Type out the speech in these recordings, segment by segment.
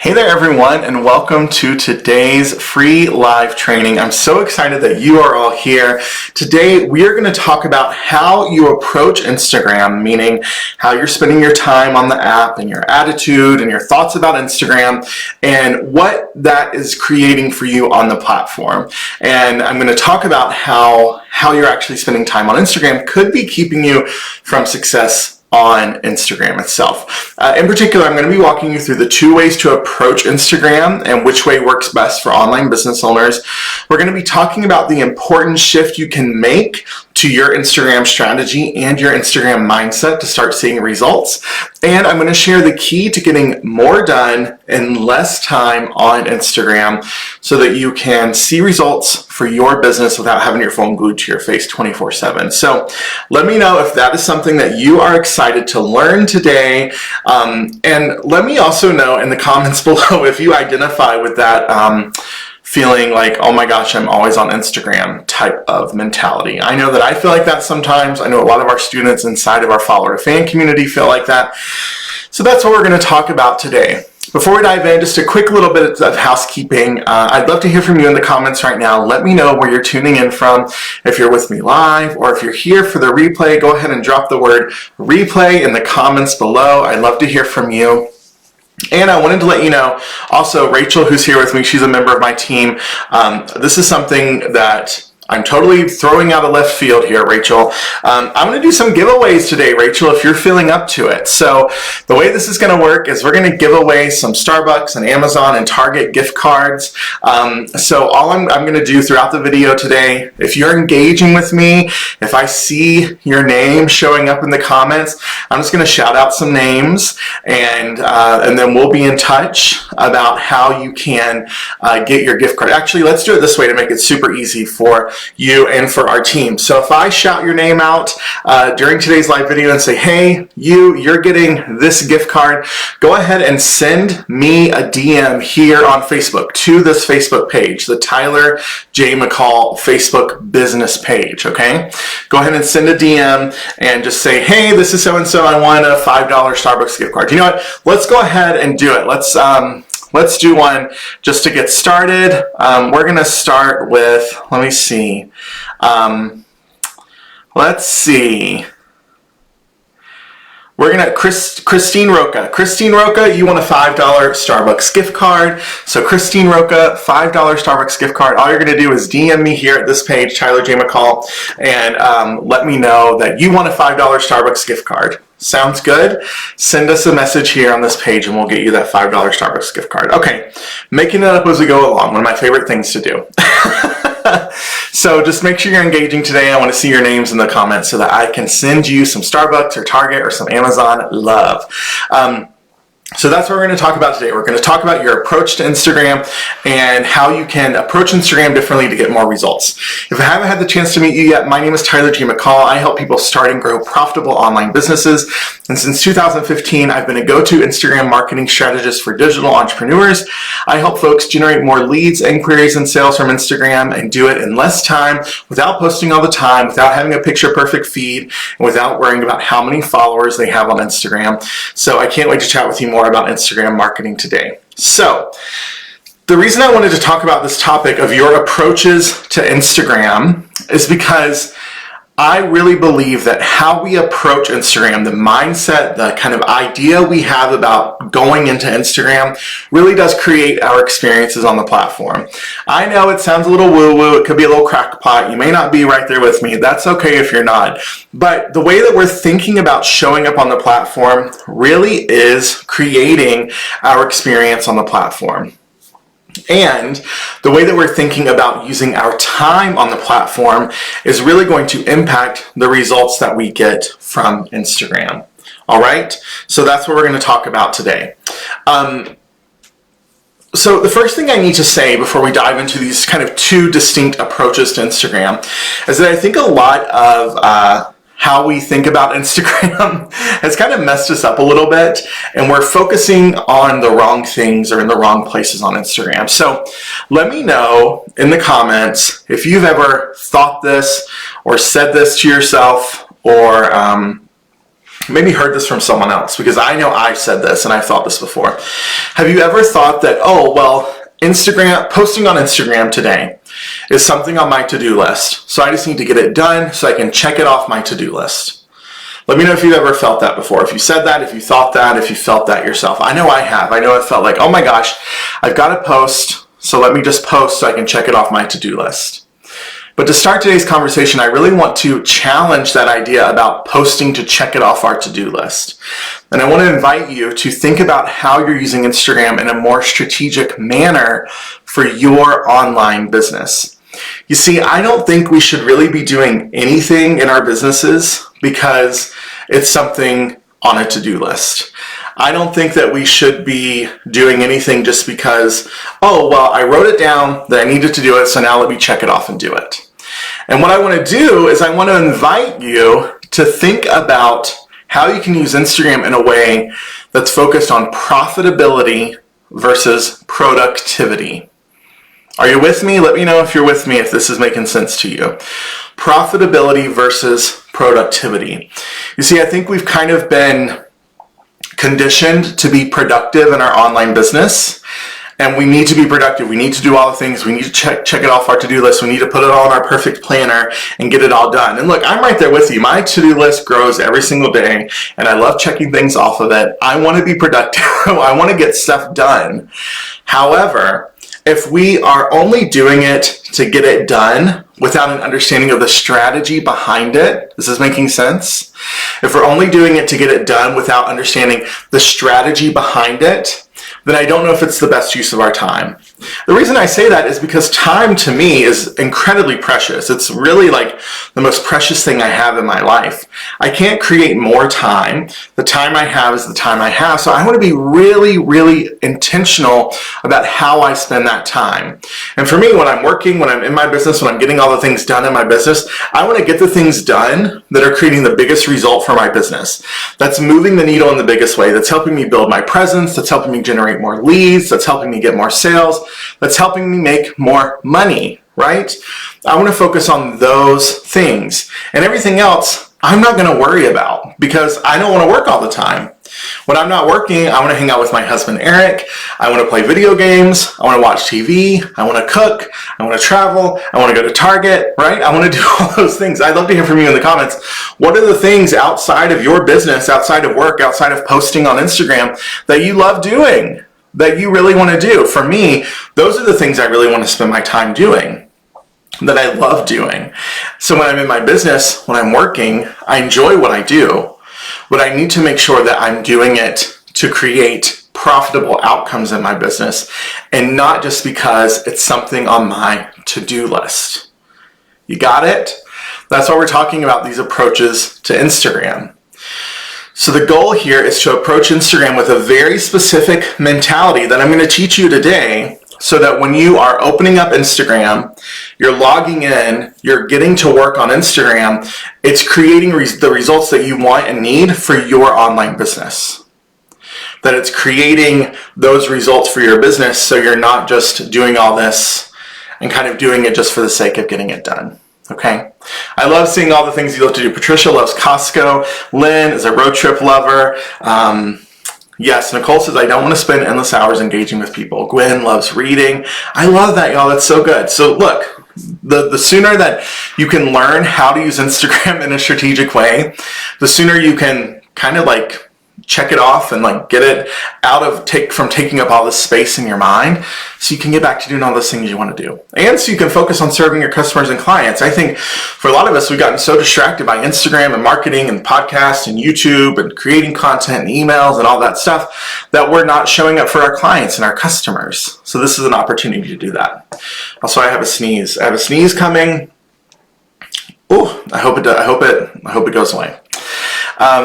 Hey there everyone, and welcome to today's free live training. I'm so excited that you are all here. Today we are going to talk about how you approach Instagram, meaning how you're spending your time on the app and your attitude and your thoughts about Instagram and what that is creating for you on the platform. And I'm going to talk about how you're actually spending time on Instagram could be keeping you from success on Instagram itself. In particular, I'm going to be walking you through the 2 ways to approach Instagram and which way works best for online business owners. We're going to be talking about the important shift you can make to your Instagram strategy and your Instagram mindset to start seeing results. And I'm going to share the key to getting more done in less time on Instagram so that you can see results for your business without having your phone glued to your face 24/7. So let me know if that is something that you are excited to learn today. And let me also know in the comments below if you identify with that feeling like, oh my gosh, I'm always on Instagram type of mentality. I know that I feel like that sometimes. I know a lot of our students inside of our follower fan community feel like that. So that's what we're going to talk about today. Before we dive in, just a quick little bit of housekeeping. I'd love to hear from you in the comments right now. Let me know where you're tuning in from. If you're with me live or if you're here for the replay, go ahead and drop the word replay in the comments below. I'd love to hear from you. And I wanted to let you know, also, Rachel, who's here with me, she's a member of my team. This is something that I'm totally throwing out of left field here, Rachel. I'm going to do some giveaways today, Rachel, if you're feeling up to it. So the way this is going to work is we're going to give away some Starbucks and Amazon and Target gift cards. So all I'm going to do throughout the video today, if you're engaging with me, if I see your name showing up in the comments, I'm just going to shout out some names and then we'll be in touch about how you can get your gift card. Actually, let's do it this way to make it super easy for you and for our team. So if I shout your name out during today's live video and say, hey, you're getting this gift card, go ahead and send me a DM here on Facebook to this Facebook page, the Tyler J. McCall Facebook business page, okay? Go ahead and send a DM and just say, hey, this is so-and-so, I want a $5 Starbucks gift card. You know what? Let's go ahead and do it. Let's do one just to get started. We're going to start with, let me see. Let's see. We're going to, Christine Roca. Christine Roca, you want a $5 Starbucks gift card. So Christine Roca, $5 Starbucks gift card. All you're going to do is DM me here at this page, Tyler J. McCall, and let me know that you want a $5 Starbucks gift card. Sounds good? Send us a message here on this page and we'll get you that $5 Starbucks gift card. Okay, making it up as we go along, one of my favorite things to do. So just make sure you're engaging today. I want to see your names in the comments so that I can send you some Starbucks or Target or some Amazon love. So that's what we're going to talk about today. We're going to talk about your approach to Instagram and how you can approach Instagram differently to get more results. If I haven't had the chance to meet you yet, my name is Tyler J. McCall. I help people start and grow profitable online businesses. And since 2015, I've been a go-to Instagram marketing strategist for digital entrepreneurs. I help folks generate more leads, inquiries, and sales from Instagram and do it in less time without posting all the time, without having a picture-perfect feed, and without worrying about how many followers they have on Instagram. So I can't wait to chat with you more about Instagram marketing today. So the reason I wanted to talk about this topic of your approaches to Instagram is because I really believe that how we approach Instagram, the mindset, the kind of idea we have about going into Instagram really does create our experiences on the platform. I know it sounds a little woo-woo, it could be a little crackpot, you may not be right there with me, that's okay if you're not. But the way that we're thinking about showing up on the platform really is creating our experience on the platform. And the way that we're thinking about using our time on the platform is really going to impact the results that we get from Instagram. All right? So that's what we're going to talk about today. So the first thing I need to say before we dive into these kind of 2 distinct approaches to Instagram is that I think a lot of how we think about Instagram has kind of messed us up a little bit, and we're focusing on the wrong things or in the wrong places on Instagram. So let me know in the comments if you've ever thought this or said this to yourself or maybe heard this from someone else, because I know I've said this and I've thought this before. Have you ever thought that, oh, well, posting on Instagram today is something on my to-do list, so I just need to get it done so I can check it off my to-do list? Let me know if you've ever felt that before. If you said that, if you thought that, if you felt that yourself. I know I have. I know I felt like, oh my gosh, I've got to post, so let me just post so I can check it off my to-do list. But to start today's conversation, I really want to challenge that idea about posting to check it off our to-do list. And I want to invite you to think about how you're using Instagram in a more strategic manner for your online business. You see, I don't think we should really be doing anything in our businesses because it's something on a to-do list. I don't think that we should be doing anything just because, oh, well, I wrote it down that I needed to do it, so now let me check it off and do it. And what I want to do is I want to invite you to think about how you can use Instagram in a way that's focused on profitability versus productivity. Are you with me? Let me know if you're with me, if this is making sense to you. Profitability versus productivity. You see, I think we've kind of been conditioned to be productive in our online business, and we need to be productive. We need to do all the things. We need to check it off our to-do list. We need to put it all in our perfect planner and get it all done. And look, I'm right there with you. My to-do list grows every single day, and I love checking things off of it. I want to be productive. I want to get stuff done. However, if we are only doing it to get it done without an understanding of the strategy behind it, this is making sense? If we're only doing it to get it done without understanding the strategy behind it, then I don't know if it's the best use of our time. The reason I say that is because time to me is incredibly precious. It's really like the most precious thing I have in my life. I can't create more time. The time I have is the time I have. So I want to be really, really intentional about how I spend that time. And for me, when I'm working, when I'm in my business, when I'm getting all the things done in my business, I want to get the things done that are creating the biggest result for my business. That's moving the needle in the biggest way. That's helping me build my presence. That's helping me generate more leads. That's helping me get more sales. That's helping me make more money, right? I want to focus on those things. And everything else, I'm not going to worry about because I don't want to work all the time. When I'm not working, I want to hang out with my husband, Eric. I want to play video games. I want to watch TV. I want to cook. I want to travel. I want to go to Target, right? I want to do all those things. I'd love to hear from you in the comments. What are the things outside of your business, outside of work, outside of posting on Instagram that you love doing, that you really want to do? For me, those are the things I really want to spend my time doing, that I love doing. So when I'm in my business, when I'm working, I enjoy what I do, but I need to make sure that I'm doing it to create profitable outcomes in my business and not just because it's something on my to-do list. You got it? That's why we're talking about these approaches to Instagram. So the goal here is to approach Instagram with a very specific mentality that I'm going to teach you today, so that when you are opening up Instagram, you're logging in, you're getting to work on Instagram, it's creating the results that you want and need for your online business. That it's creating those results for your business, so you're not just doing all this and kind of doing it just for the sake of getting it done. Okay? I love seeing all the things you love to do. Patricia loves Costco. Lynn is a road trip lover. Yes, Nicole says, I don't want to spend endless hours engaging with people. Gwen loves reading. I love that, y'all. That's so good. So look, the sooner that you can learn how to use Instagram in a strategic way, the sooner you can kind of like check it off and like get it out of from taking up all this space in your mind, so you can get back to doing all those things you want to do. And so you can focus on serving your customers and clients. I think for a lot of us, we've gotten so distracted by Instagram and marketing and podcasts and YouTube and creating content and emails and all that stuff that we're not showing up for our clients and our customers. So this is an opportunity to do that. Also, I have a sneeze. I have a sneeze coming. Oh, I hope it goes away.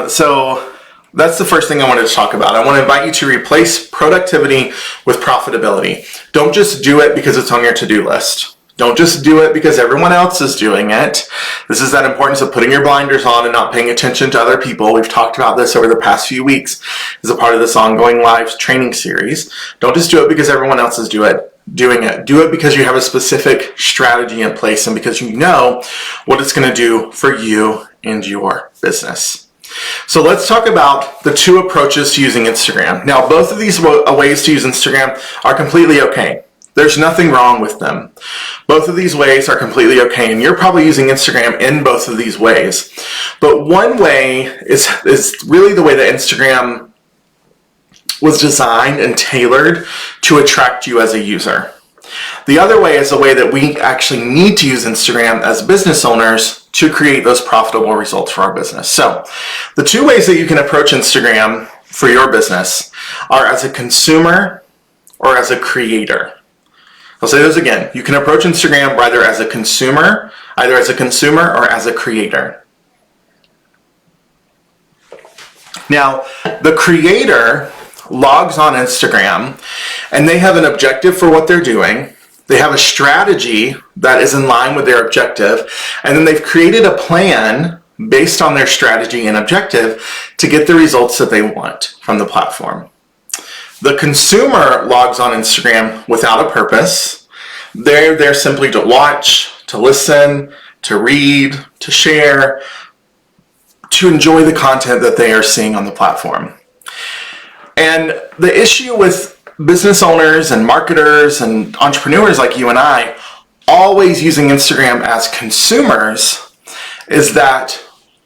So that's the first thing I wanted to talk about. I want to invite you to replace productivity with profitability. Don't just do it because it's on your to-do list. Don't just do it because everyone else is doing it. This is that importance of putting your blinders on and not paying attention to other people. We've talked about this over the past few weeks as a part of this ongoing live training series. Don't just do it because everyone else is doing it. Do it because you have a specific strategy in place and because you know what it's going to do for you and your business. So let's talk about the two approaches to using Instagram. Now, both of these ways to use Instagram are completely okay. There's nothing wrong with them. Both of these ways are completely okay, and you're probably using Instagram in both of these ways. But one way is really the way that Instagram was designed and tailored to attract you as a user. The other way is the way that we actually need to use Instagram as business owners to create those profitable results for our business. So the two ways that you can approach Instagram for your business are as a consumer or as a creator. I'll say those again. You can approach Instagram either as a consumer or as a creator. Now, the creator logs on Instagram and they have an objective for what they're doing. They have a strategy that is in line with their objective, and then they've created a plan based on their strategy and objective to get the results that they want from the platform. The consumer logs on Instagram without a purpose. They're there simply to watch, to listen, to read, to share, to enjoy the content that they are seeing on the platform. And the issue with business owners and marketers and entrepreneurs like you and I always using Instagram as consumers is that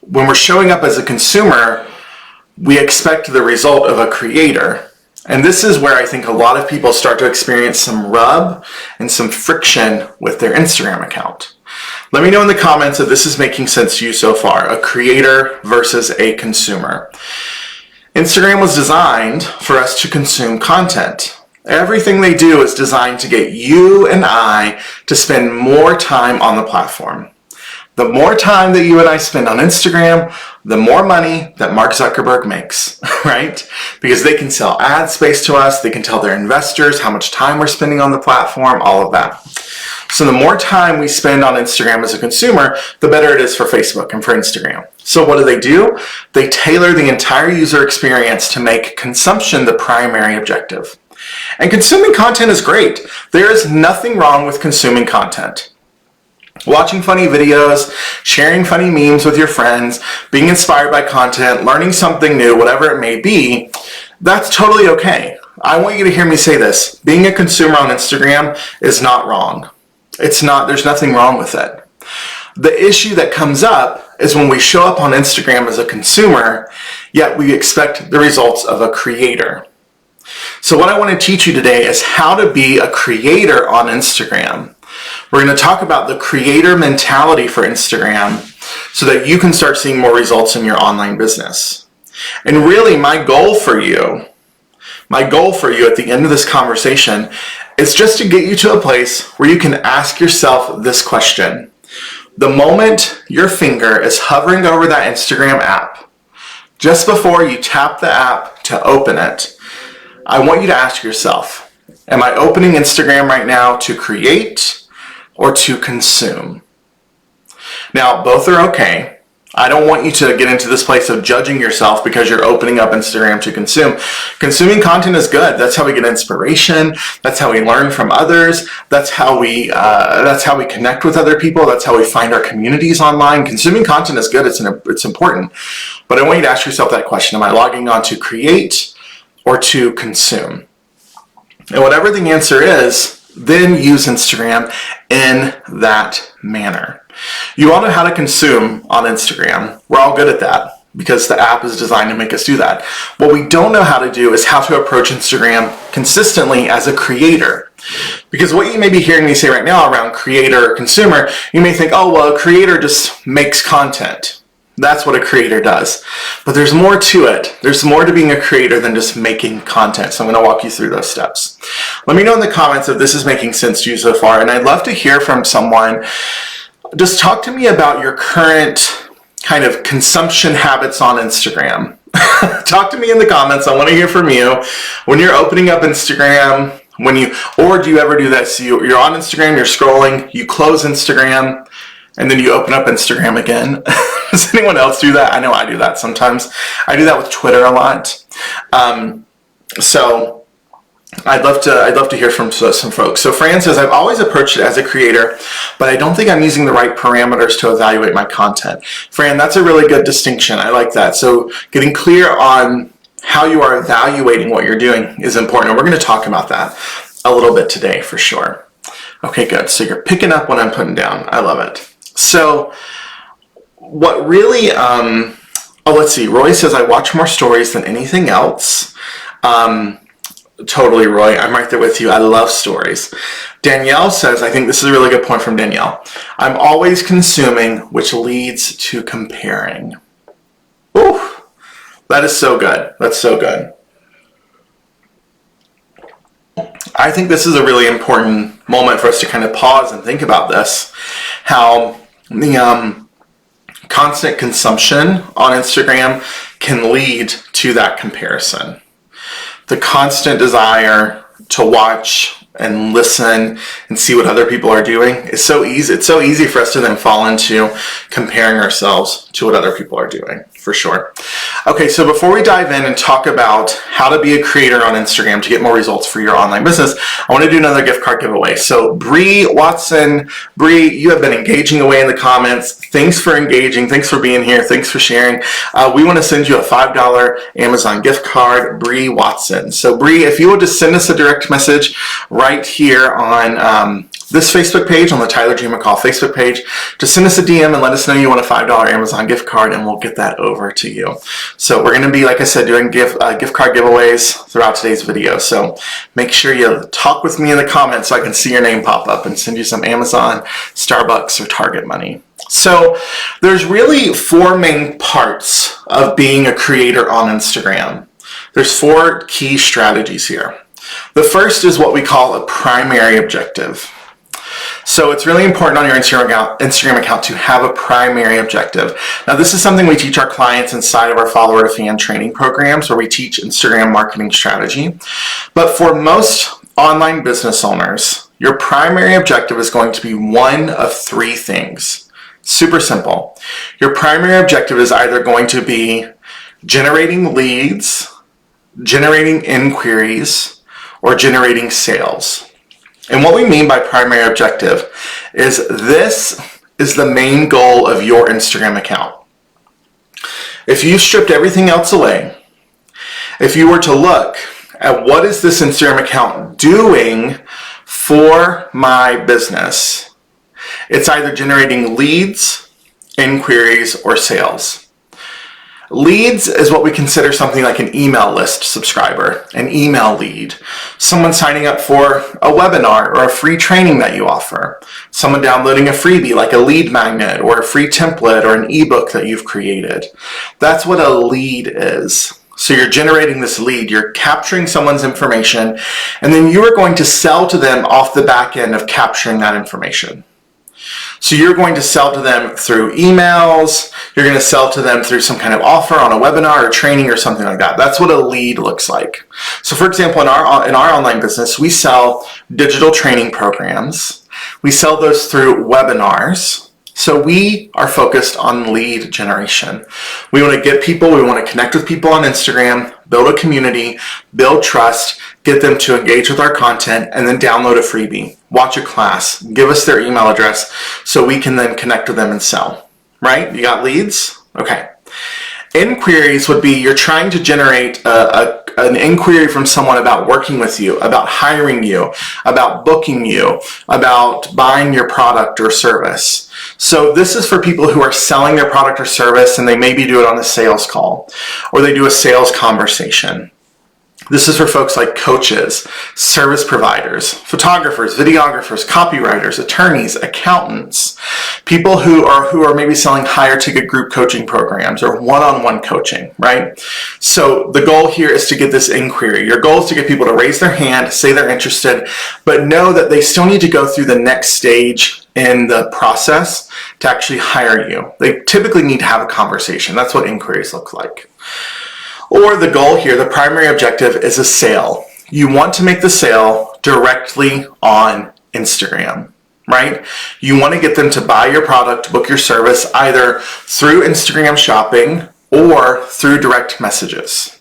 when we're showing up as a consumer, we expect the result of a creator. And this is where I think a lot of people start to experience some rub and some friction with their Instagram account. Let me know in the comments if this is making sense to you so far, a creator versus a consumer. Instagram was designed for us to consume content. Everything they do is designed to get you and I to spend more time on the platform. The more time that you and I spend on Instagram, the more money that Mark Zuckerberg makes, right? Because they can sell ad space to us, they can tell their investors how much time we're spending on the platform, all of that. So the more time we spend on Instagram as a consumer, the better it is for Facebook and for Instagram. So what do? They tailor the entire user experience to make consumption the primary objective. And consuming content is great. There is nothing wrong with consuming content. Watching funny videos, sharing funny memes with your friends, being inspired by content, learning something new, whatever it may be, that's totally okay. I want you to hear me say this. Being a consumer on Instagram is not wrong. It's not, there's nothing wrong with it. The issue that comes up is when we show up on Instagram as a consumer, yet we expect the results of a creator. So what I want to teach you today is how to be a creator on Instagram. We're going to talk about the creator mentality for Instagram so that you can start seeing more results in your online business. And really my goal for you at the end of this conversation is just to get you to a place where you can ask yourself this question. The moment your finger is hovering over that Instagram app, just before you tap the app to open it, I want you to ask yourself, am I opening Instagram right now to create or to consume? Now, both are okay. I don't want you to get into this place of judging yourself because you're opening up Instagram to consume. Consuming content is good. That's how we get inspiration. That's how we learn from others. That's how we connect with other people. That's how we find our communities online. Consuming content is good. It's important. But I want you to ask yourself that question. Am I logging on to create or to consume? And whatever the answer is, then use Instagram in that manner. You all know how to consume on Instagram. We're all good at that because the app is designed to make us do that. What we don't know how to do is how to approach Instagram consistently as a creator. Because what you may be hearing me say right now around creator or consumer, you may think, oh, well, a creator just makes content. That's what a creator does. But there's more to it. There's more to being a creator than just making content. So I'm going to walk you through those steps. Let me know in the comments if this is making sense to you so far. And I'd love to hear from someone. Just talk to me about your current kind of consumption habits on Instagram. Talk to me in the comments. I want to hear from you. When you're opening up Instagram, or do you ever do this? You're on Instagram, you're scrolling, you close Instagram, and then you open up Instagram again. Does anyone else do that? I know I do that sometimes. I do that with Twitter a lot. So I'd love to hear from some folks. So Fran says, I've always approached it as a creator, but I don't think I'm using the right parameters to evaluate my content. Fran, that's a really good distinction. I like that. So getting clear on how you are evaluating what you're doing is important. And we're going to talk about that a little bit today for sure. Okay, good. So you're picking up what I'm putting down. I love it. So what really, let's see. Roy says, I watch more stories than anything else. Totally, Roy. I'm right there with you. I love stories. Danielle says, I think this is a really good point from Danielle. I'm always consuming, which leads to comparing. Ooh, that is so good. That's so good. I think this is a really important moment for us to kind of pause and think about this. How the constant consumption on Instagram can lead to that comparison. The constant desire to watch and listen and see what other people are doing is so easy. It's so easy for us to then fall into comparing ourselves to what other people are doing, for sure. Okay, so before we dive in and talk about how to be a creator on Instagram to get more results for your online business, I want to do another gift card giveaway. So Bree Watson, Bree, you have been engaging away in the comments. Thanks for engaging. Thanks for being here. Thanks for sharing. We want to send you a $5 Amazon gift card, Bree Watson. So Bree, if you would just send us a direct message right here on this Facebook page, on the Tyler G. McCall Facebook page, just send us a DM and let us know you want a $5 Amazon gift card, and we'll get that over to you. So we're going to be, like I said, doing gift card giveaways throughout today's video. So make sure you talk with me in the comments so I can see your name pop up and send you some Amazon, Starbucks, or Target money. So there's really 4 main parts of being a creator on Instagram. There's 4 key strategies here. The first is what we call a primary objective. So it's really important on your Instagram account to have a primary objective. Now, this is something we teach our clients inside of our follower to fan training programs, where we teach Instagram marketing strategy. But for most online business owners, your primary objective is going to be one of 3 things. Super simple. Your primary objective is either going to be generating leads, generating inquiries, or generating sales. And what we mean by primary objective is this is the main goal of your Instagram account. If you stripped everything else away, if you were to look at what is this Instagram account doing for my business, it's either generating leads, inquiries, or sales. Leads is what we consider something like an email list subscriber, an email lead, someone signing up for a webinar or a free training that you offer, someone downloading a freebie like a lead magnet or a free template or an ebook that you've created. That's what a lead is. So you're generating this lead, you're capturing someone's information, and then you are going to sell to them off the back end of capturing that information. So you're going to sell to them through emails, you're going to sell to them through some kind of offer on a webinar or training or something like that. That's what a lead looks like. So for example, in our online business, we sell digital training programs. We sell those through webinars. So we are focused on lead generation. We want to get people, we want to connect with people on Instagram, build a community, build trust, get them to engage with our content, and then download a freebie, watch a class, give us their email address so we can then connect with them and sell, right? You got leads? Okay. Inquiries would be you're trying to generate an inquiry from someone about working with you, about hiring you, about booking you, about buying your product or service. So this is for people who are selling their product or service, and they maybe do it on a sales call or they do a sales conversation. This is for folks like coaches, service providers, photographers, videographers, copywriters, attorneys, accountants, people who are maybe selling higher ticket group coaching programs or one-on-one coaching, right? So the goal here is to get this inquiry. Your goal is to get people to raise their hand, say they're interested, but know that they still need to go through the next stage in the process to actually hire you. They typically need to have a conversation. That's what inquiries look like. Or the goal here, the primary objective, is a sale. You want to make the sale directly on Instagram, right? You want to get them to buy your product, book your service, either through Instagram shopping or through direct messages.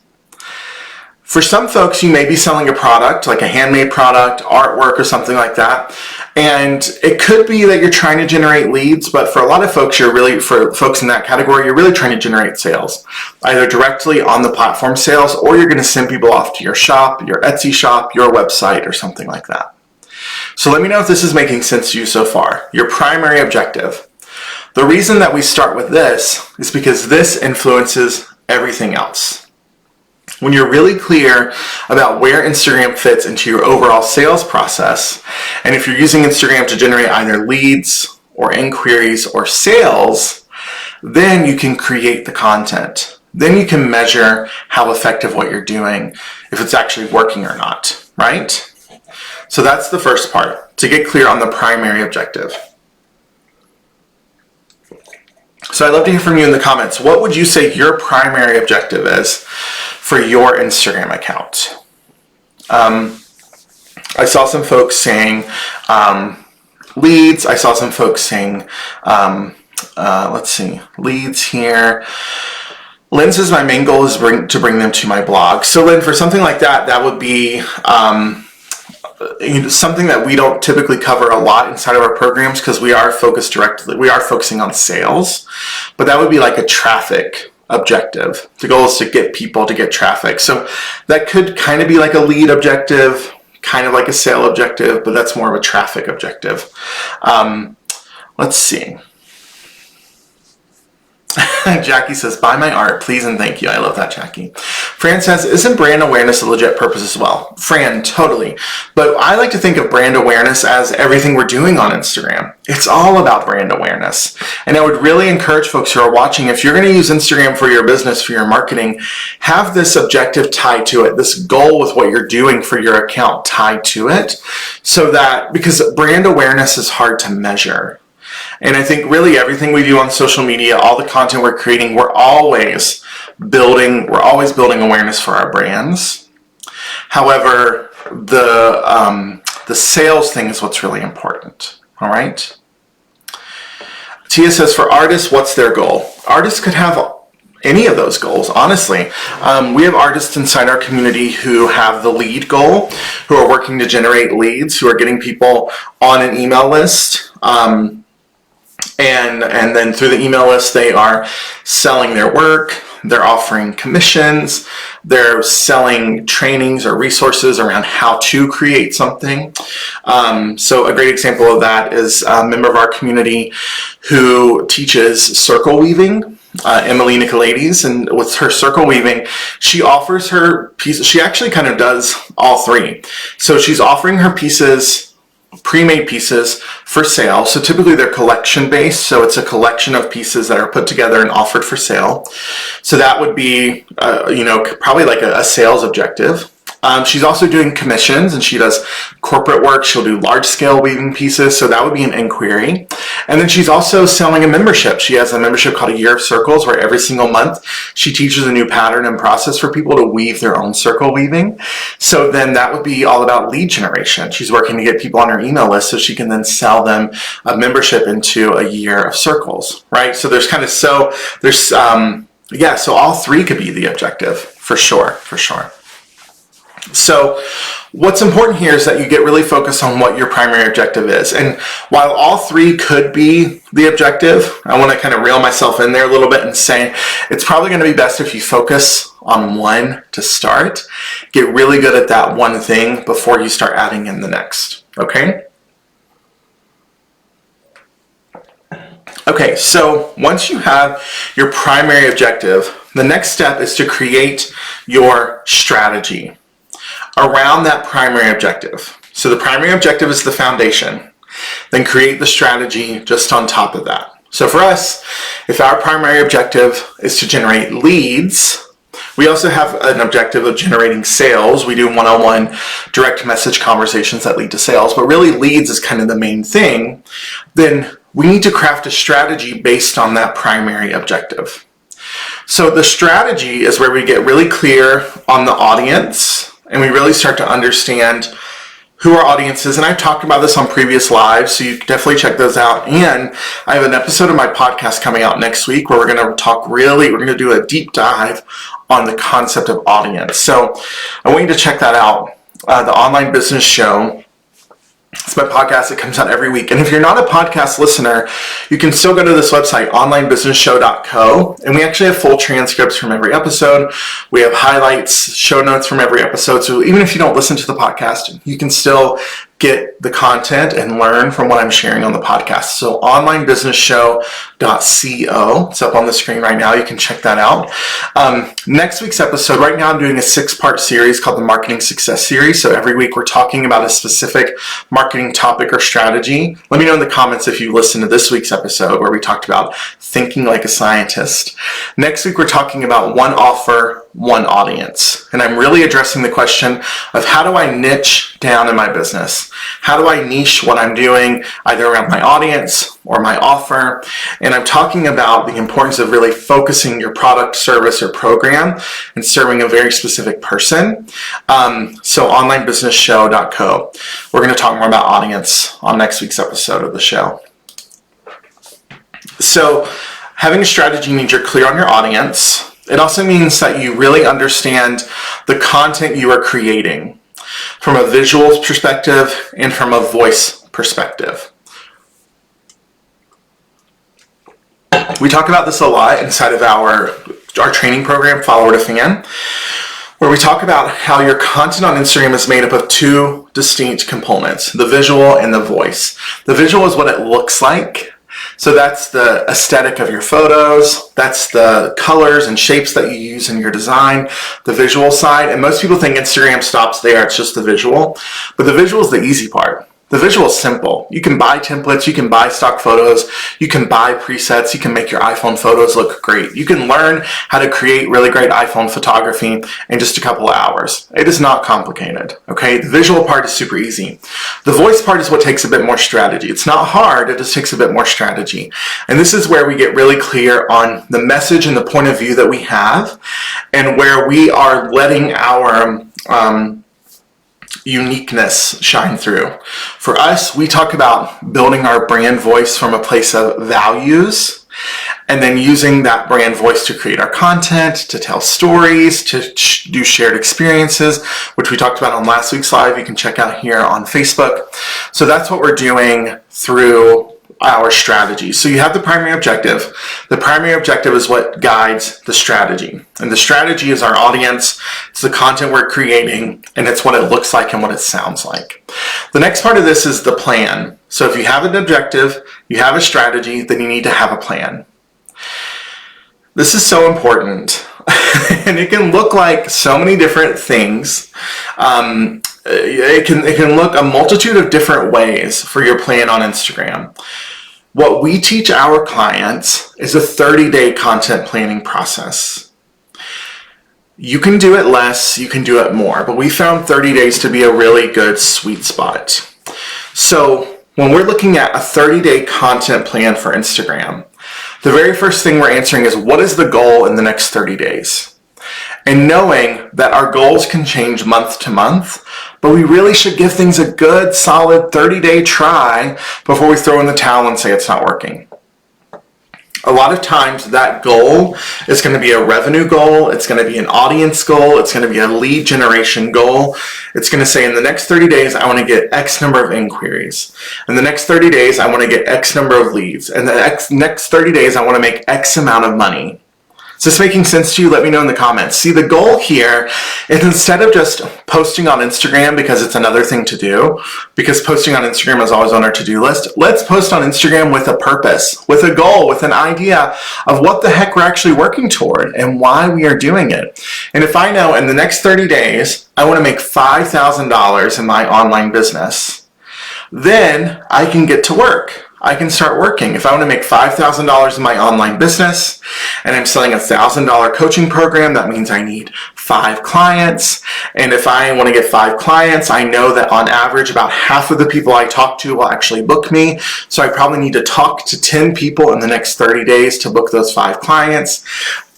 For some folks, you may be selling a product, like a handmade product, artwork, or something like that. And it could be that you're trying to generate leads, but for a lot of folks, for folks in that category, you're really trying to generate sales, either directly on the platform sales, or you're going to send people off to your shop, your Etsy shop, your website, or something like that. So let me know if this is making sense to you so far. Your primary objective. The reason that we start with this is because this influences everything else. When you're really clear about where Instagram fits into your overall sales process, and if you're using Instagram to generate either leads or inquiries or sales, then you can create the content. Then you can measure how effective what you're doing, if it's actually working or not, right? So that's the first part, to get clear on the primary objective. So I'd love to hear from you in the comments. What would you say your primary objective is for your Instagram account? I saw some folks saying leads. I saw some folks saying, leads here. Lynn says my main goal is to bring them to my blog. So Lynn, for something like that, that would be something that we don't typically cover a lot inside of our programs because we are focusing on sales, but that would be like a traffic objective. The goal is to get people to get traffic. So that could kind of be like a lead objective, kind of like a sale objective, but that's more of a traffic objective. Let's see. Jackie says, buy my art, please and thank you. I love that, Jackie. Fran says, isn't brand awareness a legit purpose as well? Fran, totally. But I like to think of brand awareness as everything we're doing on Instagram. It's all about brand awareness. And I would really encourage folks who are watching, if you're going to use Instagram for your business, for your marketing, have this objective tied to it, this goal with what you're doing for your account tied to it, so that, because brand awareness is hard to measure. And I think really everything we do on social media, all the content we're creating, we're always building awareness for our brands. However, the sales thing is what's really important. All right. Tia says, for artists, what's their goal? Artists could have any of those goals, honestly. We have artists inside our community who have the lead goal, who are working to generate leads, who are getting people on an email list. And then through the email list, they are selling their work, they're offering commissions, they're selling trainings or resources around how to create something. So a great example of that is a member of our community who teaches circle weaving, Emily Nicolaides, and with her circle weaving, she offers her pieces. She actually kind of does all three. So she's offering her pieces, pre-made pieces, for sale. So typically they're collection based, so it's a collection of pieces that are put together and offered for sale. So that would be probably like a sales objective. She's also doing commissions, and she does corporate work. She'll do large scale weaving pieces, so that would be an inquiry. And then she's also selling a membership. She has a membership called A Year of Circles, where every single month she teaches a new pattern and process for people to weave their own circle weaving. So then that would be all about lead generation. She's working to get people on her email list so she can then sell them a membership into A Year of Circles, right? So so all three could be the objective, for sure. So what's important here is that you get really focused on what your primary objective is. And while all three could be the objective, I want to kind of reel myself in there a little bit and say it's probably going to be best if you focus on one to start. Get really good at that one thing before you start adding in the next. Okay? Okay, so once you have your primary objective, the next step is to create your strategy around that primary objective. So the primary objective is the foundation. Then create the strategy just on top of that. So for us, if our primary objective is to generate leads, we also have an objective of generating sales. We do one-on-one direct message conversations that lead to sales, but really leads is kind of the main thing. Then we need to craft a strategy based on that primary objective. So the strategy is where we get really clear on the audience, and we really start to understand who our audience is, and I've talked about this on previous lives, so you can definitely check those out. And I have an episode of my podcast coming out next week where we're going to do a deep dive on the concept of audience. So I want you to check that out. The Online Business Show. It's my podcast that comes out every week. And if you're not a podcast listener, you can still go to this website, onlinebusinessshow.co. And we actually have full transcripts from every episode. We have highlights, show notes from every episode. So even if you don't listen to the podcast, you can still get the content and learn from what I'm sharing on the podcast. So onlinebusinessshow.co. It's up on the screen right now. You can check that out. Next week's episode, right now I'm doing a 6-part series called the Marketing Success Series. So every week we're talking about a specific marketing topic or strategy. Let me know in the comments if you listened to this week's episode where we talked about thinking like a scientist. Next week we're talking about one offer, one audience. And I'm really addressing the question of how do I niche down in my business? How do I niche what I'm doing either around my audience or my offer? And I'm talking about the importance of really focusing your product, service, or program and serving a very specific person. So onlinebusinessshow.co. We're going to talk more about audience on next week's episode of the show. So having a strategy means you're clear on your audience. It also means that you really understand the content you are creating from a visual perspective and from a voice perspective. We talk about this a lot inside of our training program, Follower to Fan, where we talk about how your content on Instagram is made up of 2 distinct components, the visual and the voice. The visual is what it looks like. So that's the aesthetic of your photos, that's the colors and shapes that you use in your design, the visual side. And most people think Instagram stops there, it's just the visual. But the visual is the easy part. The visual is simple. You can buy templates, you can buy stock photos, you can buy presets, you can make your iPhone photos look great. You can learn how to create really great iPhone photography in just a couple of hours. It is not complicated, okay? The visual part is super easy. The voice part is what takes a bit more strategy. It's not hard, it just takes a bit more strategy. And this is where we get really clear on the message and the point of view that we have and where we are letting our uniqueness shine through. For us, we talk about building our brand voice from a place of values and then using that brand voice to create our content, to tell stories, to do shared experiences, which we talked about on last week's live. You can check out here on Facebook. So that's what we're doing through our strategy. So you have the primary objective. The primary objective is what guides the strategy. And the strategy is our audience, it's the content we're creating, and it's what it looks like and what it sounds like. The next part of this is the plan. So if you have an objective, you have a strategy, then you need to have a plan. This is so important. And it can look like so many different things. It can look a multitude of different ways for your plan on Instagram. What we teach our clients is a 30-day content planning process. You can do it less, you can do it more, but we found 30 days to be a really good sweet spot. So when we're looking at a 30-day content plan for Instagram, the very first thing we're answering is, what is the goal in the next 30 days? And knowing that our goals can change month to month, but we really should give things a good, solid 30-day try before we throw in the towel and say it's not working. A lot of times that goal is going to be a revenue goal, it's going to be an audience goal, it's going to be a lead generation goal. It's going to say in the next 30 days, I want to get X number of inquiries. In the next 30 days, I want to get X number of leads. In the next 30 days, I want to make X amount of money. Is this making sense to you? Let me know in the comments. See, the goal here is instead of just posting on Instagram because it's another thing to do, because posting on Instagram is always on our to-do list, let's post on Instagram with a purpose, with a goal, with an idea of what the heck we're actually working toward and why we are doing it. And if I know in the next 30 days, I want to make $5,000 in my online business, then I can get to work. I can start working. If I want to make $5,000 in my online business and I'm selling a $1,000 coaching program, that means I need 5 clients. And if I want to get 5 clients, I know that on average about half of the people I talk to will actually book me. So I probably need to talk to 10 people in the next 30 days to book those 5 clients.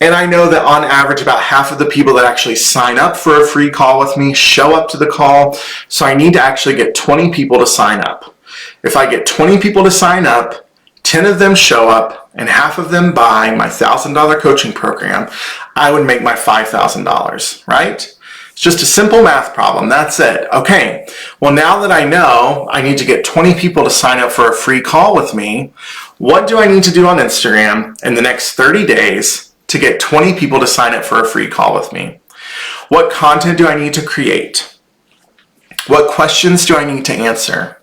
And I know that on average, about half of the people that actually sign up for a free call with me show up to the call. So I need to actually get 20 people to sign up. If I get 20 people to sign up, 10 of them show up, and half of them buy my $1,000 coaching program, I would make my $5,000, right? It's just a simple math problem. That's it. Okay, well, now that I know I need to get 20 people to sign up for a free call with me, what do I need to do on Instagram in the next 30 days to get 20 people to sign up for a free call with me? What content do I need to create? What questions do I need to answer?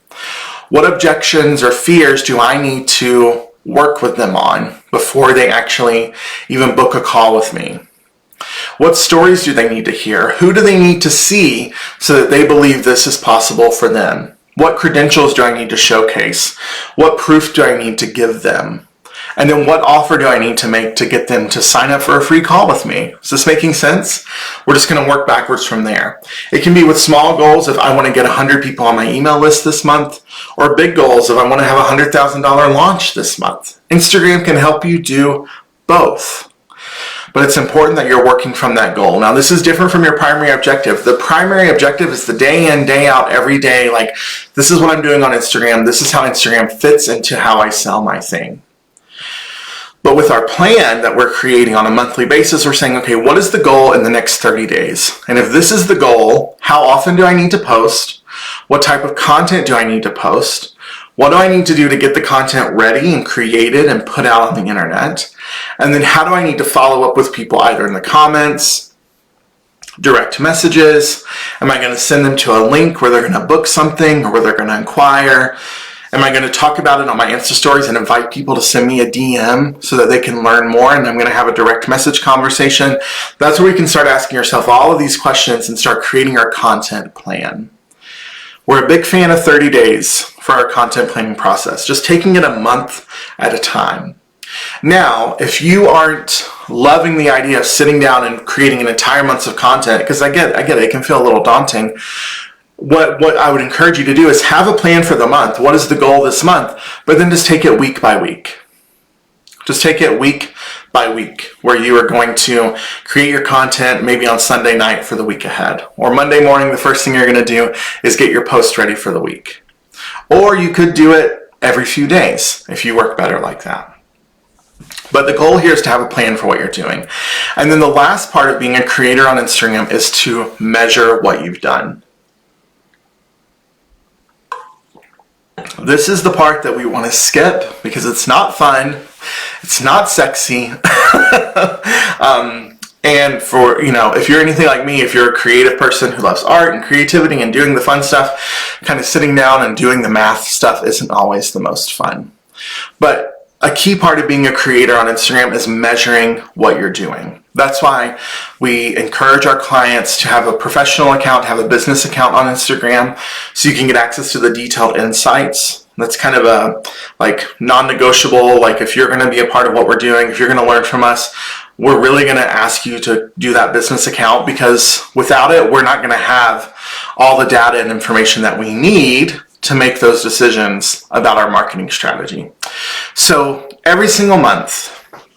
What objections or fears do I need to work with them on before they actually even book a call with me? What stories do they need to hear? Who do they need to see so that they believe this is possible for them? What credentials do I need to showcase? What proof do I need to give them? And then what offer do I need to make to get them to sign up for a free call with me? Is this making sense? We're just going to work backwards from there. It can be with small goals if I want to get 100 people on my email list this month, or big goals if I want to have a $100,000 launch this month. Instagram can help you do both. But it's important that you're working from that goal. Now, this is different from your primary objective. The primary objective is the day in, day out, every day. Like, this is what I'm doing on Instagram. This is how Instagram fits into how I sell my thing. But with our plan that we're creating on a monthly basis, we're saying, okay, what is the goal in the next 30 days? And if this is the goal, how often do I need to post? What type of content do I need to post? What do I need to do to get the content ready and created and put out on the internet? And then how do I need to follow up with people either in the comments, direct messages? Am I going to send them to a link where they're going to book something or where they're going to inquire? Am I going to talk about it on my Insta stories and invite people to send me a DM so that they can learn more, and I'm going to have a direct message conversation? That's where we can start asking yourself all of these questions and start creating our content plan. We're a big fan of 30 days for our content planning process, just taking it a month at a time. Now, if you aren't loving the idea of sitting down and creating an entire month of content, because I get it, it can feel a little daunting. What I would encourage you to do is have a plan for the month. What is the goal this month? But then just take it week by week. Just take it week by week, where you are going to create your content maybe on Sunday night for the week ahead. Or Monday morning, the first thing you're going to do is get your post ready for the week. Or you could do it every few days if you work better like that. But the goal here is to have a plan for what you're doing. And then the last part of being a creator on Instagram is to measure what you've done. This is the part that we want to skip because it's not fun, it's not sexy, and for, if you're anything like me, if you're a creative person who loves art and creativity and doing the fun stuff, kind of sitting down and doing the math stuff isn't always the most fun. But a key part of being a creator on Instagram is measuring what you're doing. That's why we encourage our clients to have a professional account, have a business account on Instagram, so you can get access to the detailed insights. That's kind of a non-negotiable, if you're going to be a part of what we're doing, if you're going to learn from us, we're really going to ask you to do that business account, because without it, we're not going to have all the data and information that we need to make those decisions about our marketing strategy. So every single month,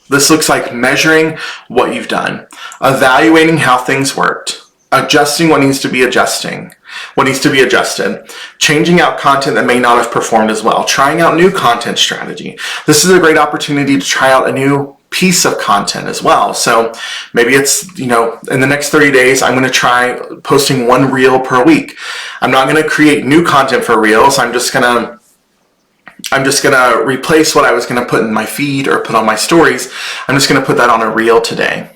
this looks like measuring what you've done, evaluating how things worked, adjusting what needs to be adjusted, changing out content that may not have performed as well, trying out new content strategy. This is a great opportunity to try out a new piece of content as well. So maybe it's, in the next 30 days, I'm going to try posting one reel per week. I'm not going to create new content for reels. I'm just going to replace what I was going to put in my feed or put on my stories. I'm just going to put that on a reel today.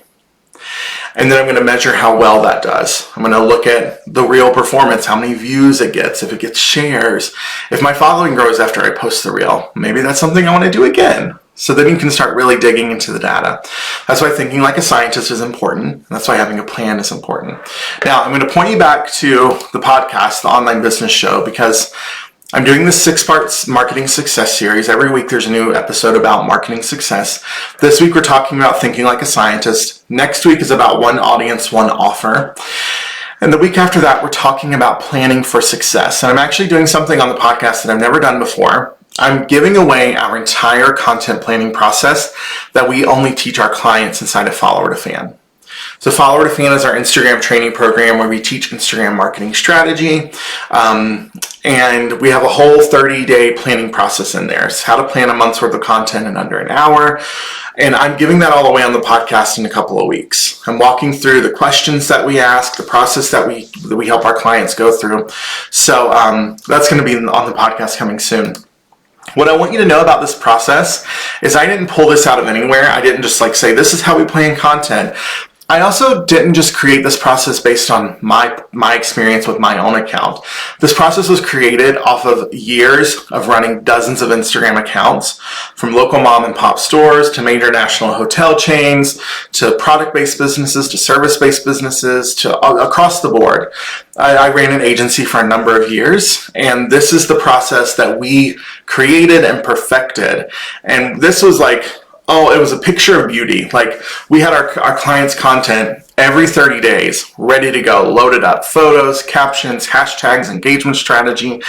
And then I'm going to measure how well that does. I'm going to look at the reel performance, how many views it gets, if it gets shares, if my following grows after I post the reel. Maybe that's something I want to do again. So then you can start really digging into the data. That's why thinking like a scientist is important. That's why having a plan is important. Now, I'm going to point you back to the podcast, the online business show, because I'm doing this 6-part marketing success series. Every week there's a new episode about marketing success. This week we're talking about thinking like a scientist. Next week is about one audience, one offer. And the week after that, we're talking about planning for success. And I'm actually doing something on the podcast that I've never done before. I'm giving away our entire content planning process that we only teach our clients inside of Follower to Fan. So Follower to Fan is our Instagram training program where we teach Instagram marketing strategy. And we have a whole 30-day planning process in there. It's how to plan a month's worth of content in under an hour. And I'm giving that all away on the podcast in a couple of weeks. I'm walking through the questions that we ask, the process that we help our clients go through. So that's going to be on the podcast coming soon. What I want you to know about this process is I didn't pull this out of anywhere. I didn't just say, this is how we plan content. I also didn't just create this process based on my experience with my own account. This process was created off of years of running dozens of Instagram accounts, from local mom and pop stores to major national hotel chains, to product-based businesses, to service-based businesses, to across the board. I ran an agency for a number of years, and this is the process that we created and perfected. And this was it was a picture of beauty. We had our clients' content every 30 days, ready to go, loaded up. Photos, captions, hashtags, engagement strategy,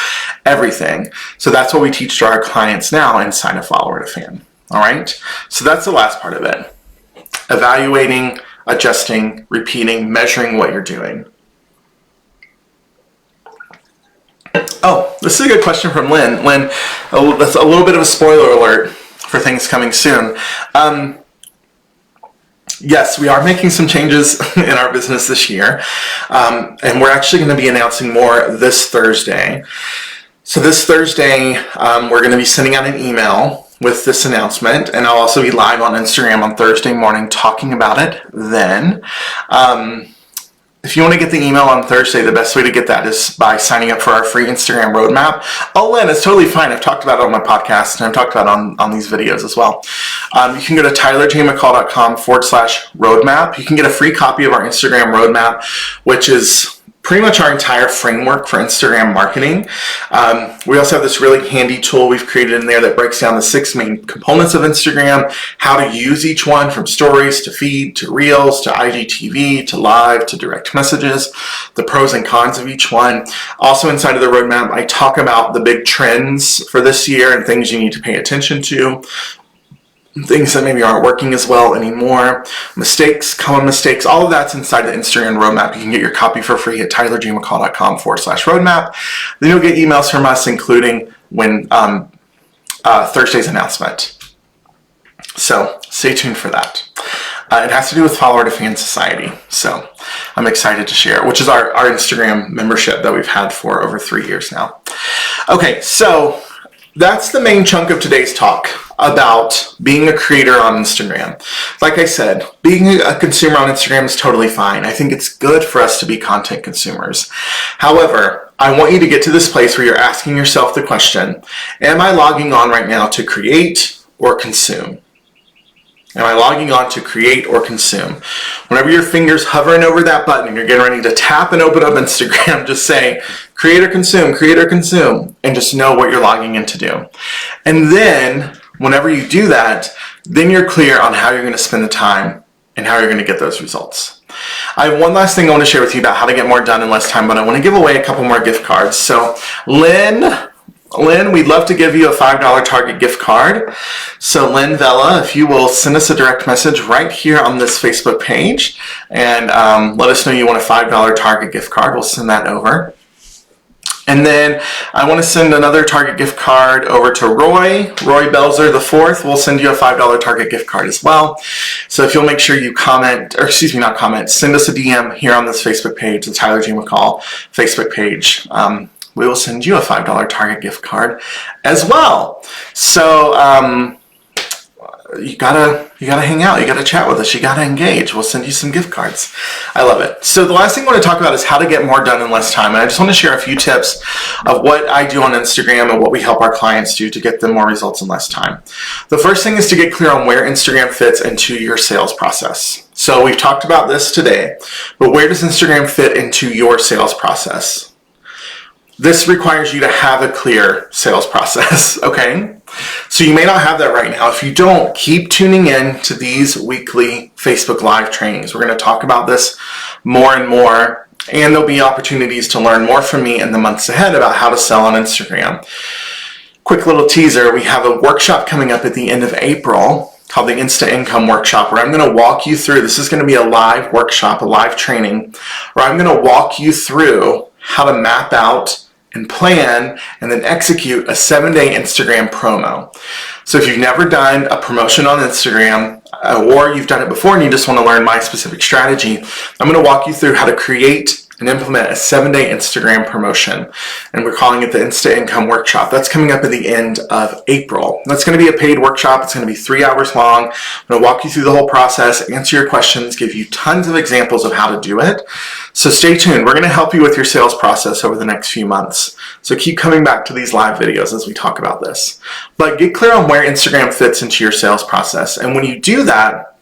everything. So that's what we teach to our clients now inside of Follower to Fan. All right? So that's the last part of it. Evaluating, adjusting, repeating, measuring what you're doing. Oh, this is a good question from Lynn. Lynn, that's a little bit of a spoiler alert for things coming soon. Yes, we are making some changes in our business this year, and we're actually going to be announcing more this Thursday. So this Thursday, we're going to be sending out an email with this announcement, and I'll also be live on Instagram on Thursday morning talking about it then. If you want to get the email on Thursday, the best way to get that is by signing up for our free Instagram roadmap. Oh, Lynn, it's totally fine. I've talked about it on my podcast, and I've talked about it on these videos as well. You can go to tylerjmccall.com/roadmap. You can get a free copy of our Instagram roadmap, which is pretty much our entire framework for Instagram marketing. We also have this really handy tool we've created in there that breaks down the 6 main components of Instagram, how to use each one, from stories to feed to reels to IGTV to live to direct messages, the pros and cons of each one. Also inside of the roadmap, I talk about the big trends for this year and things you need to pay attention to, things that maybe aren't working as well anymore, mistakes, common mistakes, all of that's inside the Instagram roadmap. You can get your copy for free at tylerjmccall.com/roadmap. Then you'll get emails from us, including when Thursday's announcement. So stay tuned for that. It has to do with Follower to Fan Society. So I'm excited to share, which is our Instagram membership that we've had for over 3 years now. Okay, so that's the main chunk of today's talk about being a creator on Instagram. Like I said, being a consumer on Instagram is totally fine. I think it's good for us to be content consumers. However, I want you to get to this place where you're asking yourself the question, am I logging on right now to create or consume? Am I logging on to create or consume? Whenever your finger's hovering over that button and you're getting ready to tap and open up Instagram, just say, create or consume, and just know what you're logging in to do. And then, whenever you do that, then you're clear on how you're going to spend the time and how you're going to get those results. I have one last thing I want to share with you about how to get more done in less time, but I want to give away a couple more gift cards. So, Lynn, we'd love to give you a $5 Target gift card. So Lynn Vella, if you will send us a direct message right here on this Facebook page and let us know you want a $5 Target gift card, we'll send that over. And then I want to send another Target gift card over to Roy Belzer IV. We'll send you a $5 Target gift card as well. So if you'll make sure you send us a DM here on this Facebook page, the Tyler G. McCall Facebook page. We will send you a $5 Target gift card as well. So you gotta hang out, you gotta chat with us, you gotta engage. We'll send you some gift cards. I love it. So the last thing I want to talk about is how to get more done in less time. And I just want to share a few tips of what I do on Instagram and what we help our clients do to get them more results in less time. The first thing is to get clear on where Instagram fits into your sales process. So we've talked about this today, but where does Instagram fit into your sales process? This requires you to have a clear sales process, okay? So you may not have that right now. If you don't, keep tuning in to these weekly Facebook Live trainings. We're going to talk about this more and more, and there'll be opportunities to learn more from me in the months ahead about how to sell on Instagram. Quick little teaser, we have a workshop coming up at the end of April called the Instant Income Workshop, where I'm going to walk you through, this is going to be a live workshop, a live training, where I'm going to walk you through how to map out and plan and then execute a 7-day Instagram promo. So if you've never done a promotion on Instagram, or you've done it before and you just want to learn my specific strategy, I'm going to walk you through how to create and implement a 7-day Instagram promotion. And we're calling it the Instant Income Workshop. That's coming up at the end of April. That's going to be a paid workshop. It's going to be 3 hours long. I'm going to walk you through the whole process, answer your questions, give you tons of examples of how to do it. So stay tuned. We're going to help you with your sales process over the next few months. So keep coming back to these live videos as we talk about this. But get clear on where Instagram fits into your sales process. And when you do that,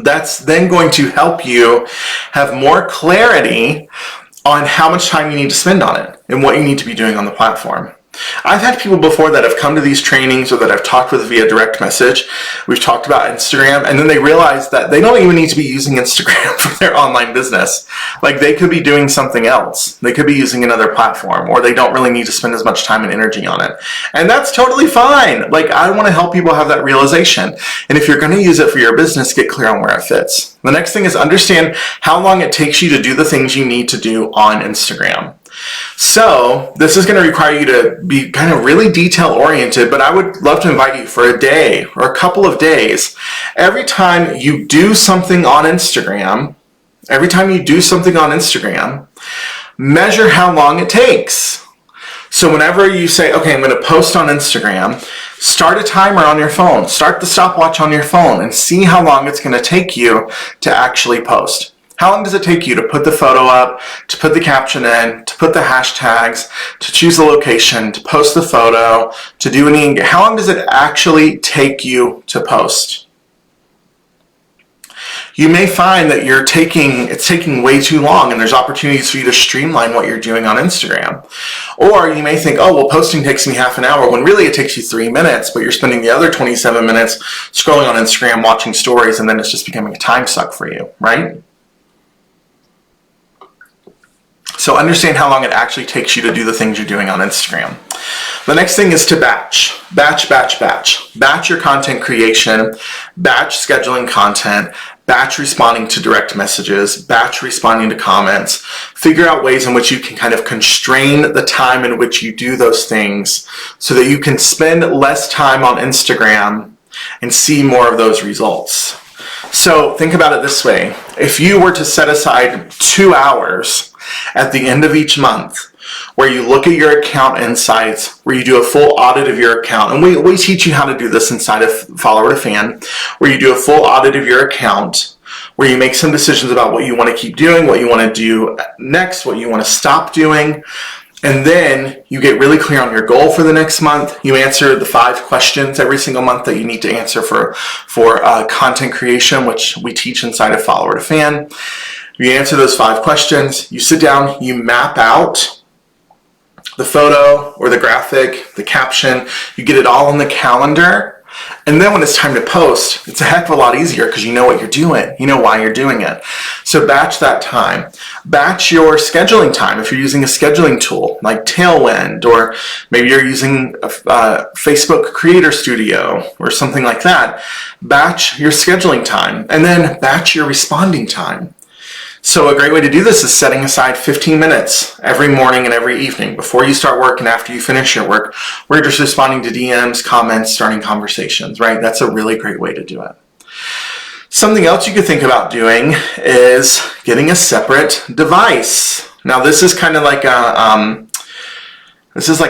that's then going to help you have more clarity on how much time you need to spend on it and what you need to be doing on the platform. I've had people before that have come to these trainings or that I've talked with via direct message. We've talked about Instagram, and then they realize that they don't even need to be using Instagram for their online business. Like, they could be doing something else. They could be using another platform, or they don't really need to spend as much time and energy on it. And that's totally fine. Like, I want to help people have that realization. And if you're going to use it for your business, get clear on where it fits. The next thing is understand how long it takes you to do the things you need to do on Instagram. So this is going to require you to be kind of really detail oriented, but I would love to invite you for a day or a couple of days. Every time you do something on Instagram, measure how long it takes. So whenever you say, okay, I'm going to post on Instagram, start a timer on your phone, start the stopwatch on your phone, and see how long it's going to take you to actually post. How long does it take you to put the photo up, to put the caption in, to put the hashtags, to choose the location, to post the photo, to do any, how long does it actually take you to post? You may find that it's taking way too long, and there's opportunities for you to streamline what you're doing on Instagram. Or you may think, oh, well, posting takes me half an hour, when really it takes you 3 minutes, but you're spending the other 27 minutes scrolling on Instagram, watching stories, and then it's just becoming a time suck for you, right? So understand how long it actually takes you to do the things you're doing on Instagram. The next thing is to batch. Batch your content creation, batch scheduling content, batch responding to direct messages, batch responding to comments. Figure out ways in which you can kind of constrain the time in which you do those things so that you can spend less time on Instagram and see more of those results. So think about it this way. If you were to set aside 2 hours at the end of each month where you look at your account insights, where you do a full audit of your account, and we teach you how to do this inside of Follower to Fan, where you do a full audit of your account, where you make some decisions about what you want to keep doing, what you want to do next, what you want to stop doing, and then you get really clear on your goal for the next month. You answer the 5 questions every single month that you need to answer for content creation, which we teach inside of Follower to Fan. You answer those 5 questions, you sit down, you map out the photo or the graphic, the caption, you get it all on the calendar, and then when it's time to post, it's a heck of a lot easier because you know what you're doing, you know why you're doing it. So batch that time. Batch your scheduling time if you're using a scheduling tool like Tailwind, or maybe you're using a Facebook Creator Studio or something like that. Batch your scheduling time, and then batch your responding time. So a great way to do this is setting aside 15 minutes every morning and every evening before you start work and after you finish your work, where you're just responding to DMs, comments, starting conversations, right? That's a really great way to do it. Something else you could think about doing is getting a separate device. Now this is kind of like a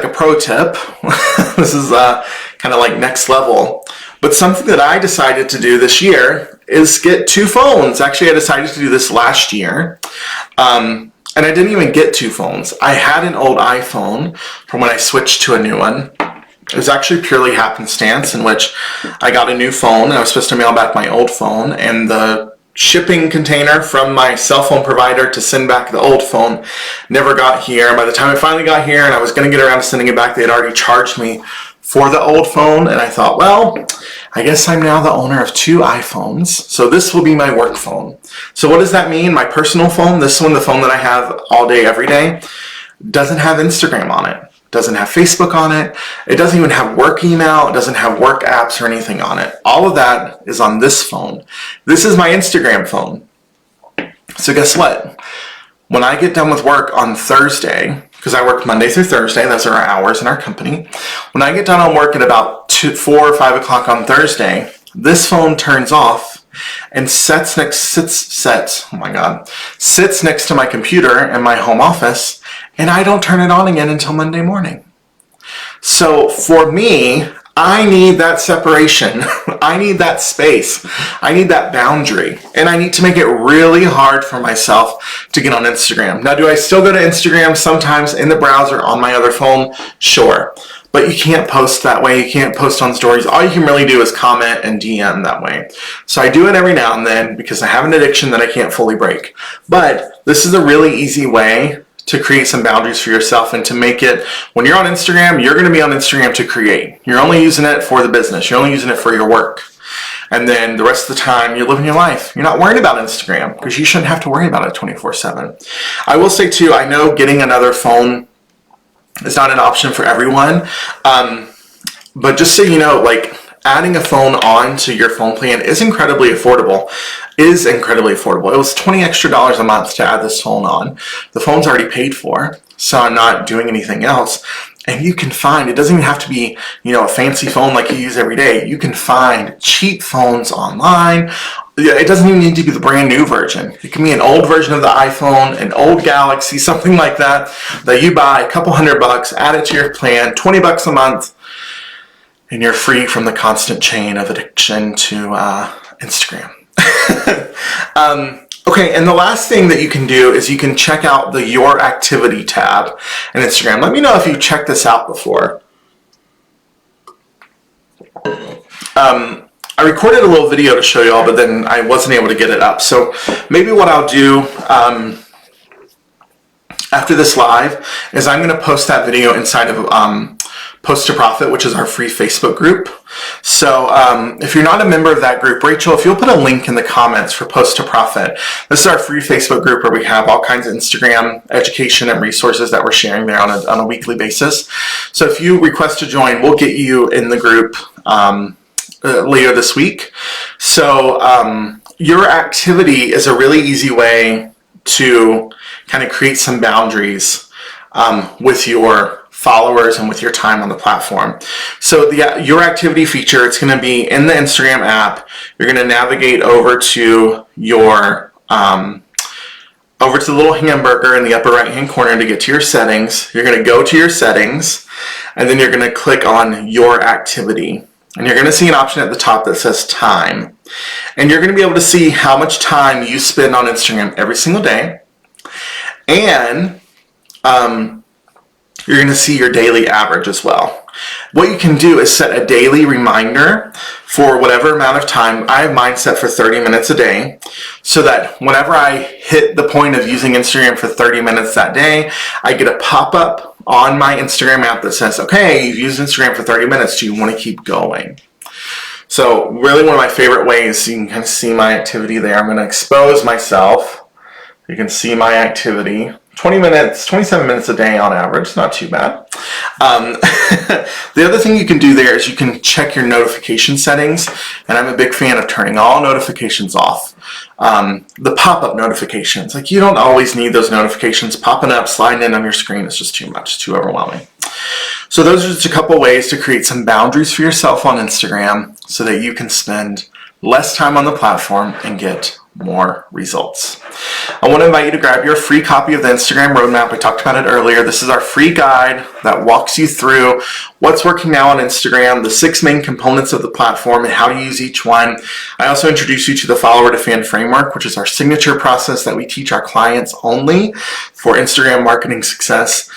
pro tip. This is kind of like next level. But something that I decided to do this year is get 2 phones. Actually, I decided to do this last year. And I didn't even get 2 phones. I had an old iPhone from when I switched to a new one. It was actually purely happenstance in which I got a new phone and I was supposed to mail back my old phone, and the shipping container from my cell phone provider to send back the old phone never got here. By the time it finally got here and I was going to get around to sending it back, they had already charged me for the old phone, and I thought, well, I guess I'm now the owner of 2 iPhones, so this will be my work phone. So what does that mean? My personal phone, this one, the phone that I have all day, every day, doesn't have Instagram on it. doesn't have Facebook on it. It doesn't even have work email. It doesn't have work apps or anything on it. All of that is on this phone. This is my Instagram phone. So guess what? When I get done with work on Thursday, because I work Monday through Thursday, those are our hours in our company. When I get done on work at about 4 or 5 o'clock on Thursday, this phone turns off and sits next to my computer in my home office, and I don't turn it on again until Monday morning. So for me, I need that separation. I need that space. I need that boundary. And I need to make it really hard for myself to get on Instagram. Now, do I still go to Instagram sometimes in the browser on my other phone? Sure. But you can't post that way. You can't post on stories. All you can really do is comment and DM that way. So I do it every now and then because I have an addiction that I can't fully break. But this is a really easy way to create some boundaries for yourself and to make it, when you're on Instagram, you're going to be on Instagram to create. You're only using it for the business. You're only using it for your work. And then the rest of the time, you're living your life. You're not worried about Instagram because you shouldn't have to worry about it 24/7. I will say too, I know getting another phone is not an option for everyone. But just so you know, like, adding a phone on to your phone plan is incredibly affordable. It was $20 extra a month to add this phone on. The phone's already paid for, so I'm not doing anything else. And you can find, it doesn't even have to be, a fancy phone like you use every day. You can find cheap phones online. It doesn't even need to be the brand new version. It can be an old version of the iPhone, an old Galaxy, something like that you buy a couple $100, add it to your plan, $20 a month, and you're free from the constant chain of addiction to Instagram. Okay, and the last thing that you can do is you can check out the Your Activity tab in Instagram. Let me know if you checked this out before. I recorded a little video to show y'all, but then I wasn't able to get it up. So maybe what I'll do after this live is I'm going to post that video inside of Post to Profit, which is our free Facebook group. So if you're not a member of that group, Rachel, if you'll put a link in the comments for Post to Profit. This is our free Facebook group where we have all kinds of Instagram education and resources that we're sharing there on a weekly basis. So if you request to join, we'll get you in the group later this week. So Your Activity is a really easy way to kind of create some boundaries with your followers and with your time on the platform. So the Your Activity feature, it's going to be in the Instagram app. You're going to navigate over to your over to the little hamburger in the upper right hand corner to get to your settings. You're going to go to your settings, and then you're going to click on Your Activity, and you're going to see an option at the top that says time, and you're going to be able to see how much time you spend on Instagram every single day, and you're going to see your daily average as well. What you can do is set a daily reminder for whatever amount of time. I have mine set for 30 minutes a day, so that whenever I hit the point of using Instagram for 30 minutes that day, I get a pop-up on my Instagram app that says, okay, you've used Instagram for 30 minutes. Do you want to keep going? So really one of my favorite ways, you can kind of see my activity there. I'm going to expose myself. You can see my activity. 27 minutes a day on average, not too bad. The other thing you can do there is you can check your notification settings, and I'm a big fan of turning all notifications off. The pop-up notifications, like, you don't always need those notifications popping up, sliding in on your screen. It's just too much, too overwhelming. So those are just a couple ways to create some boundaries for yourself on Instagram so that you can spend less time on the platform and get more results. I want to invite you to grab your free copy of the Instagram roadmap. We talked about it earlier. This is our free guide that walks you through what's working now on Instagram, the 6 main components of the platform, and how to use each one. I also introduce you to the Follower to Fan framework, which is our signature process that we teach our clients only for Instagram marketing success.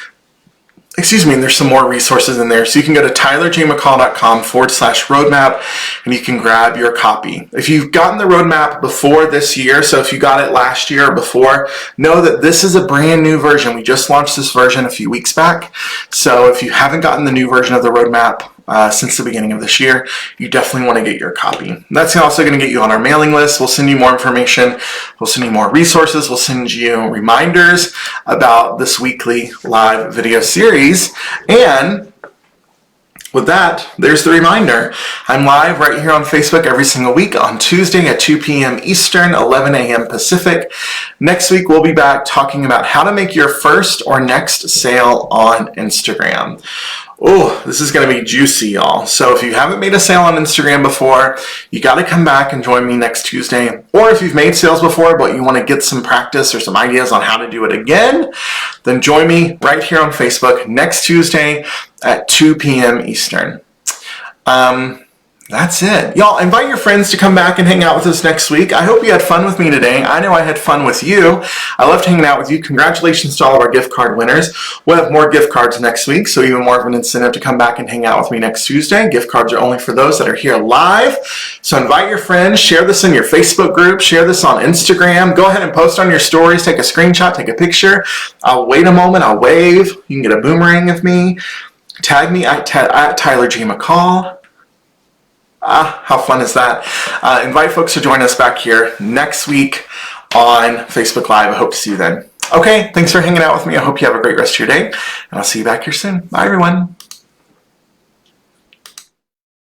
And there's some more resources in there. So you can go to tylerjmccall.com/roadmap and you can grab your copy. If you've gotten the roadmap before this year, so if you got it last year or before, know that this is a brand new version. We just launched this version a few weeks back. So if you haven't gotten the new version of the roadmap, since the beginning of this year, you definitely want to get your copy. That's also going to get you on our mailing list. We'll send you more information. We'll send you more resources. We'll send you reminders about this weekly live video series. And with that, there's the reminder. I'm live right here on Facebook every single week on Tuesday at 2 p.m. Eastern, 11 a.m. Pacific. Next week, we'll be back talking about how to make your first or next sale on Instagram. Oh, this is going to be juicy, y'all. So if you haven't made a sale on Instagram before, you got to come back and join me next Tuesday. Or if you've made sales before, but you want to get some practice or some ideas on how to do it again, then join me right here on Facebook next Tuesday at 2 p.m. Eastern. That's it. Y'all, invite your friends to come back and hang out with us next week. I hope you had fun with me today. I know I had fun with you. I loved hanging out with you. Congratulations to all of our gift card winners. We'll have more gift cards next week, so even more of an incentive to come back and hang out with me next Tuesday. Gift cards are only for those that are here live. So invite your friends. Share this in your Facebook group. Share this on Instagram. Go ahead and post on your stories. Take a screenshot. Take a picture. I'll wait a moment. I'll wave. You can get a boomerang of me. Tag me at Tyler G. McCall. How fun is that? Invite folks to join us back here next week on Facebook Live. I hope to see you then. Okay, thanks for hanging out with me. I hope you have a great rest of your day, and I'll see you back here soon. Bye, everyone.